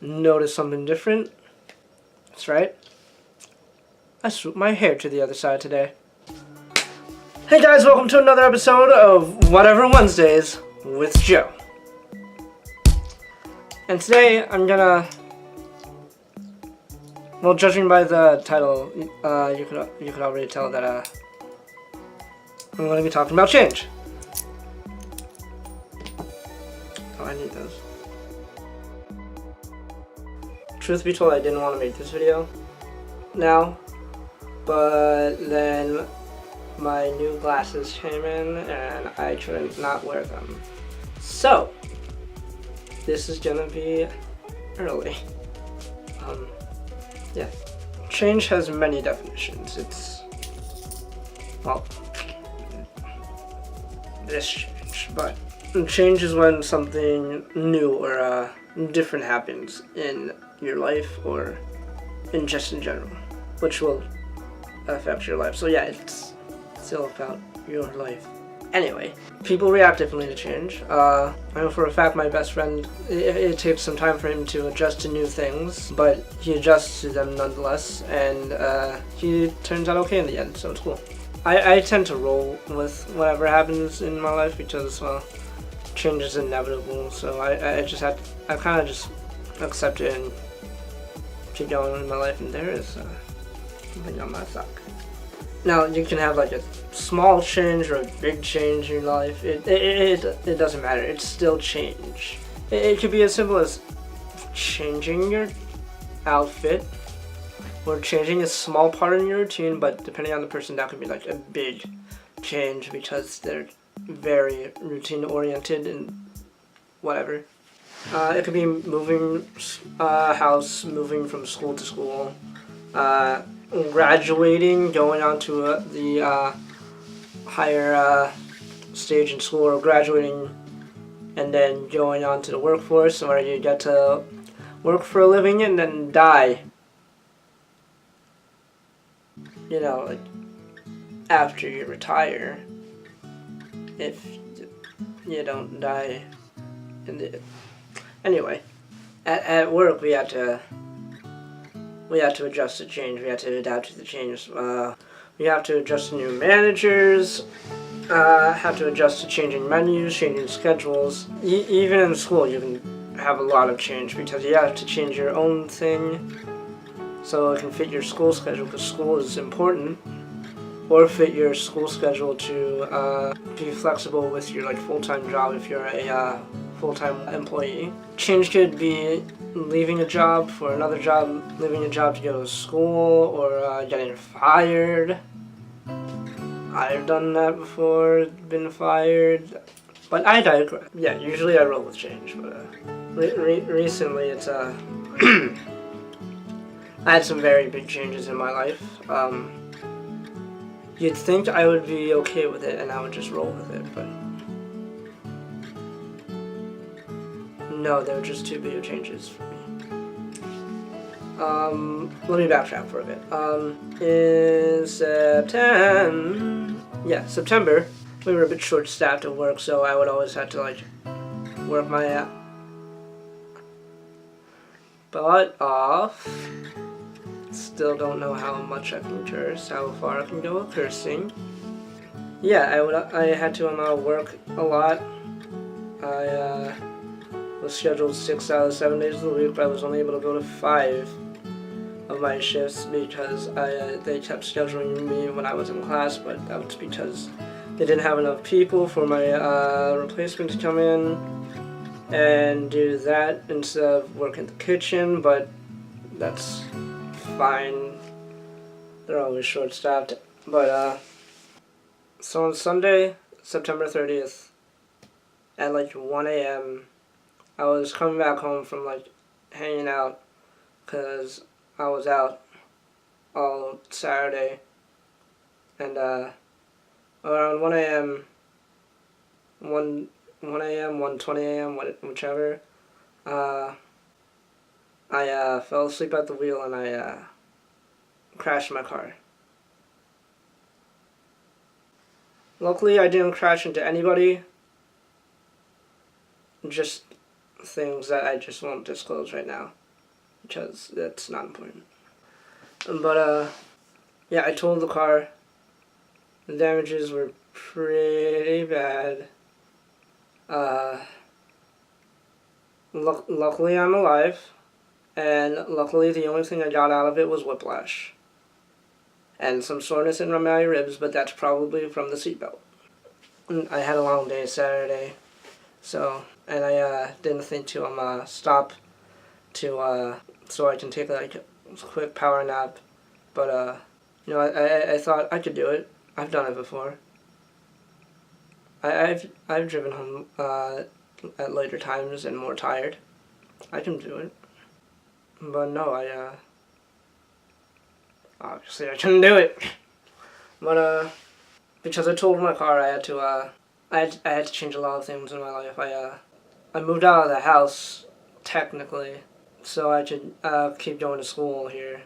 Notice something different? That's right. I swooped my hair to the other side today. Hey guys, welcome to another episode of Whatever Wednesdays with Joe. And today I'm gonna, well, judging by the title, you could already tell that I'm gonna be talking about change. Oh, I need those. Truth be told, I didn't want to make this video now, but then my new glasses came in and I couldn't not wear them. So, this is gonna be early. Yeah. Change has many definitions. It's, well, this change, but change is when something new or different happens in your life or just in general, which will affect your life. So yeah, it's still about your life. Anyway, people react differently to change. I know for a fact my best friend, it takes some time for him to adjust to new things, but he adjusts to them nonetheless, and he turns out okay in the end, so it's cool. I tend to roll with whatever happens in my life because, well, change is inevitable, so I kind of just accept it and keep going in my life, and there is something on my sock. Now, you can have like a small change or a big change in your life. It doesn't matter. It's still change. It could be as simple as changing your outfit or changing a small part in your routine, but depending on the person, that could be like a big change because they're very routine oriented and whatever. It could be moving house, moving from school to school, graduating, going on to the higher stage in school, or graduating and then going on to the workforce, or you get to work for a living and then die. You know, like after you retire, if you don't die in the... Anyway, at work we had to adjust to change. We had to adapt to the change. We have to adjust to new managers. Have to adjust to changing menus, changing schedules. Even in school, you can have a lot of change because you have to change your own thing so it can fit your school schedule, because school is important. Or fit your school schedule to be flexible with your full-time job if you're a full-time employee. Change could be leaving a job for another job, leaving a job to go to school, or getting fired. I've done that before, been fired, but I digress. Yeah, usually I roll with change, but recently it's I had some very big changes in my life. You'd think I would be okay with it and I would just roll with it, but no, they were just too big of changes for me. Let me backtrack for a bit. In September, we were a bit short-staffed at work, so I would always have to work my butt off. Still don't know how much I can curse, how far I can go with cursing. Yeah, I had to work a lot. I was scheduled 6 out of 7 days of the week, but I was only able to go to 5 of my shifts because they kept scheduling me when I was in class, but that was because they didn't have enough people for my replacement to come in and do that instead of work in the kitchen, but that's fine. They're always short-staffed. But so on Sunday, September 30th, at 1 a.m., I was coming back home from hanging out because I was out all Saturday, and around 1 a.m., 1:20 a.m., whichever, I fell asleep at the wheel and I crashed my car. Luckily, I didn't crash into anybody. just things that I just won't disclose right now because that's not important. But yeah, I totaled the car. The damages were pretty bad. Uh, luckily I'm alive, and luckily the only thing I got out of it was whiplash. And some soreness in my ribs, but that's probably from the seatbelt. I had a long day Saturday, and I didn't think to stop to so I can take like a quick power nap. But I thought I could do it. I've done it before. I've driven home at later times and more tired. I can do it. But no, obviously I couldn't do it. But because I totaled my car, I had to change a lot of things in my life. I moved out of the house technically, so I could keep going to school here.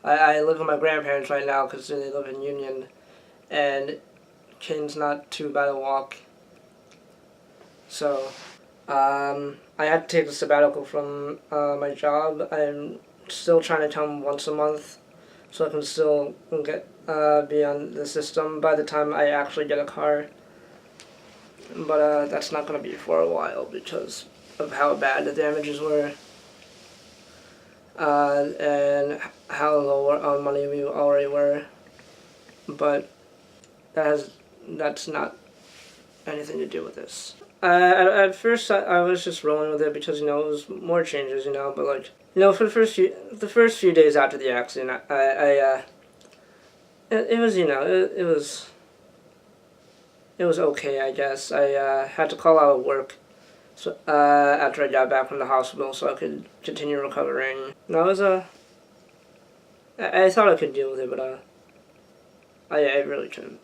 I live with my grandparents right now because they live in Union, and Kane's not too bad a walk. So, I had to take a sabbatical from my job. I'm still trying to come once a month, so I can still get be on the system by the time I actually get a car. But that's not going to be for a while because of how bad the damages were. And how low on money we already were. But that's not anything to do with this. At first, I was just rolling with it because, it was more changes, but, like, for the first few days after the accident, it was, it was okay, I guess. I had to call out of work so, after I got back from the hospital so I could continue recovering. And I thought I could deal with it, but I really couldn't.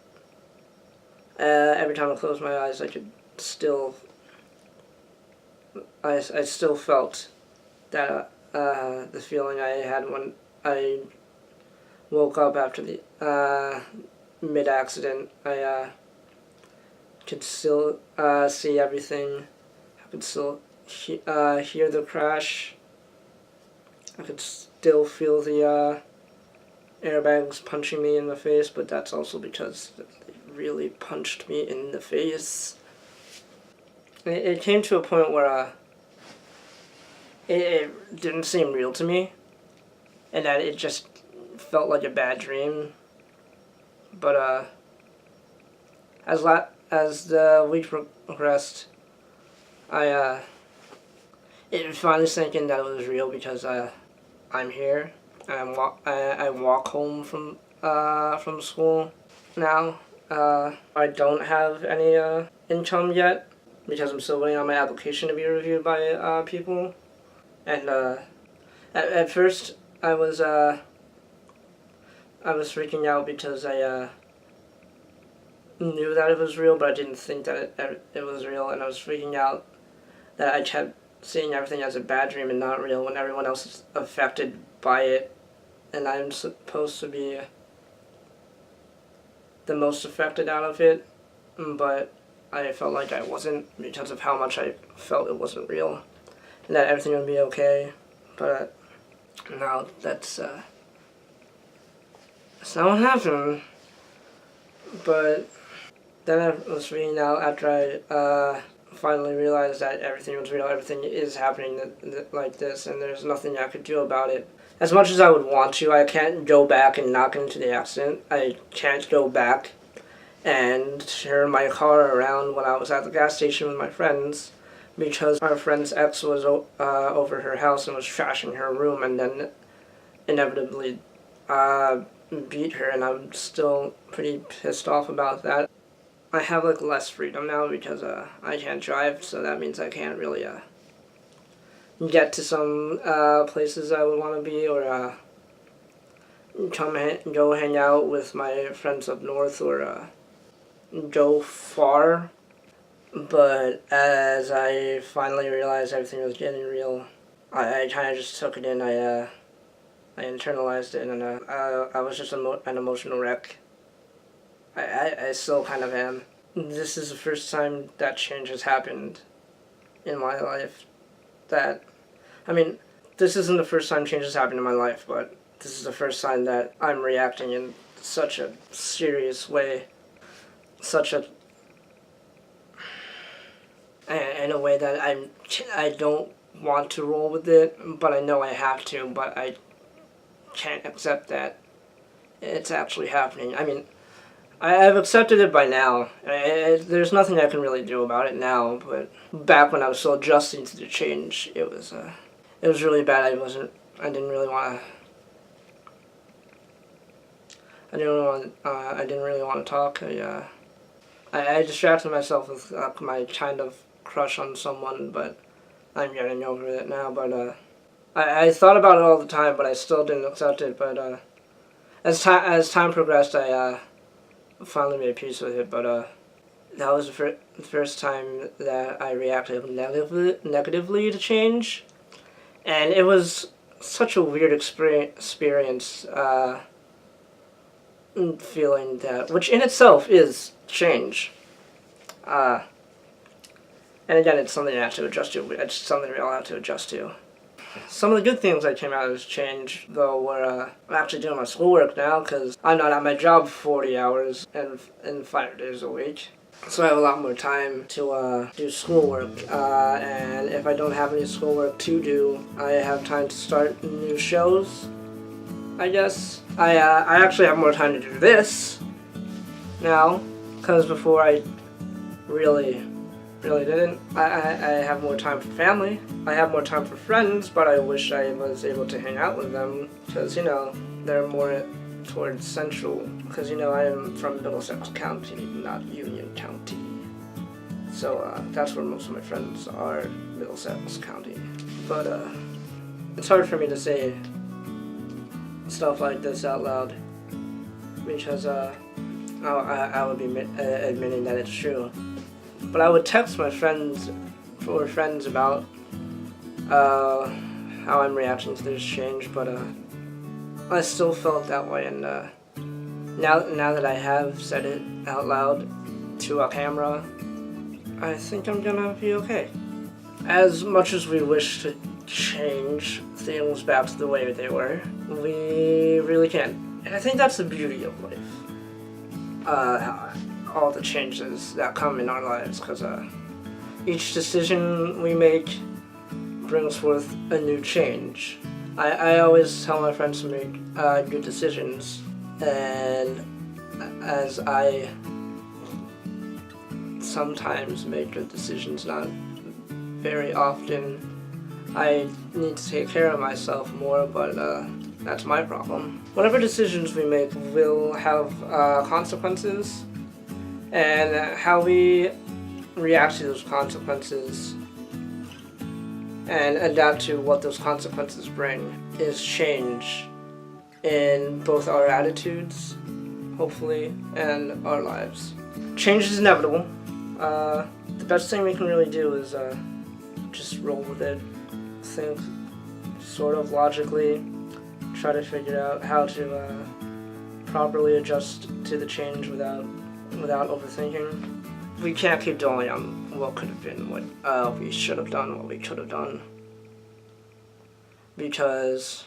Every time I closed my eyes, I still felt that the feeling I had when I woke up after the mid-accident. I could still see everything. I could still hear the crash. I could still feel the airbags punching me in the face, but that's also because they really punched me in the face. It came to a point where it didn't seem real to me, and that it just felt like a bad dream. But as the week progressed, it finally sank in that it was real because I'm here. I walk home from school now. I don't have any income yet because I'm still waiting on my application to be reviewed by people. And at first I was freaking out because I knew that it was real, but I didn't think that it was real, and I was freaking out that I kept seeing everything as a bad dream and not real when everyone else is affected by it, and I'm supposed to be the most affected out of it, but I felt like I wasn't because of how much I felt it wasn't real, and that everything would be okay, but now that's not what happened. But then I was freaking out after I finally realized that everything was real, everything is happening like this, and there's nothing I could do about it. As much as I would want to, I can't go back and not get into the accident. I can't go back and turn my car around when I was at the gas station with my friends because our friend's ex was over her house and was trashing her room and then inevitably beat her, and I'm still pretty pissed off about that. I have like less freedom now because I can't drive, so that means I can't really get to some places I would want to be, or go hang out with my friends up north, or go far. But as I finally realized everything was getting real, I kind of just took it in. I internalized it, and I was just an emotional wreck. I still kind of am. This is the first time that change has happened in my life that, I mean, this isn't the first time change has happened in my life, but this is the first time that I'm reacting in such a serious way, in a way that I don't want to roll with it, but I know I have to, but I can't accept that it's actually happening. I mean, I've accepted it by now. There's nothing I can really do about it now, but back when I was still adjusting to the change, it was really bad. I didn't really want to talk. I distracted myself with my kind of crush on someone, but I'm getting over it now. But I thought about it all the time, but I still didn't accept it. But as time progressed, I finally made peace with it. But that was the first time that I reacted negatively to change, and it was such a weird experience. Feeling that, which in itself is change. And again, it's something I have to adjust to. It's something we all have to adjust to. Some of the good things that came out of this change, though, were I'm actually doing my schoolwork now because I'm not at my job 40 hours and 5 days a week. So I have a lot more time to do schoolwork. And if I don't have any schoolwork to do, I have time to start new shows, I guess. I actually have more time to do this now, because before I really didn't. I have more time for family. I have more time for friends, but I wish I was able to hang out with them, because, you know, they're more towards central, because, you know, I am from Middlesex County, not Union County. So that's where most of my friends are, Middlesex County. But it's hard for me to say stuff like this out loud, because I would be admitting that it's true. But I would text my friends about how I'm reacting to this change, but I still felt that way, and now that I have said it out loud to a camera, I think I'm gonna be okay. As much as we wish to change things back to the way they were, we really can't. And I think that's the beauty of life. All the changes that come in our lives, because each decision we make brings forth a new change. I always tell my friends to make good decisions, and as I sometimes make good decisions, not very often, I need to take care of myself more, but that's my problem. Whatever decisions we make will have consequences, and how we react to those consequences and adapt to what those consequences bring is change in both our attitudes, hopefully, and our lives. Change is inevitable. The best thing we can really do is just roll with it, think sort of logically, try to figure out how to properly adjust to the change without overthinking. We can't keep dwelling on what could have been, what we should have done, what we could have done, because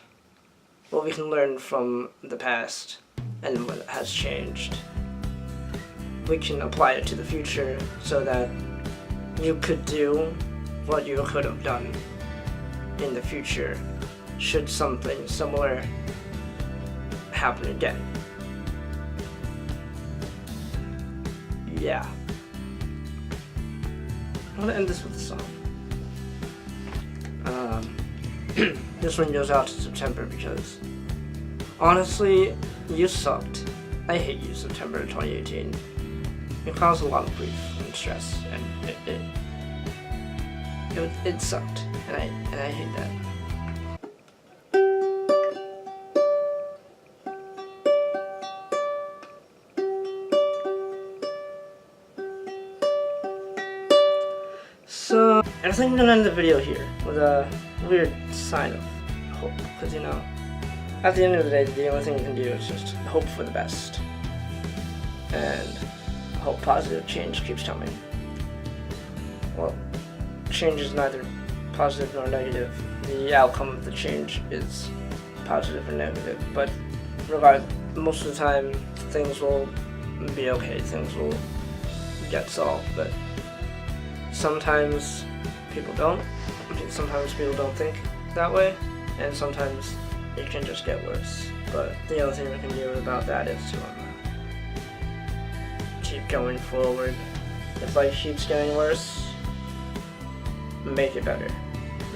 what we can learn from the past and what has changed, we can apply it to the future so that you could do what you could have done in the future should something similar happen again. Yeah. I'm gonna end this with a song. This one goes out to September because, honestly, you sucked. I hate you, September 2018. It caused a lot of grief and stress, and it sucked, and I hate that. So, I think I'm gonna end the video here with a weird sign of hope, because, you know, at the end of the day, the only thing you can do is just hope for the best, and hope positive change keeps coming. Well, change is neither positive nor negative. The outcome of the change is positive or negative, but regardless, most of the time things will be okay, things will get solved, but sometimes people don't. Sometimes people don't think that way, and sometimes it can just get worse. But the other thing we can do about that is to keep going forward. If life keeps getting worse, make it better,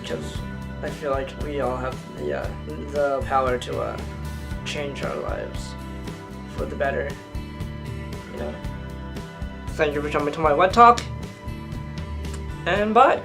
because I feel like we all have the power to change our lives for the better. You know. Thank you for coming to my WET Talk, and bye.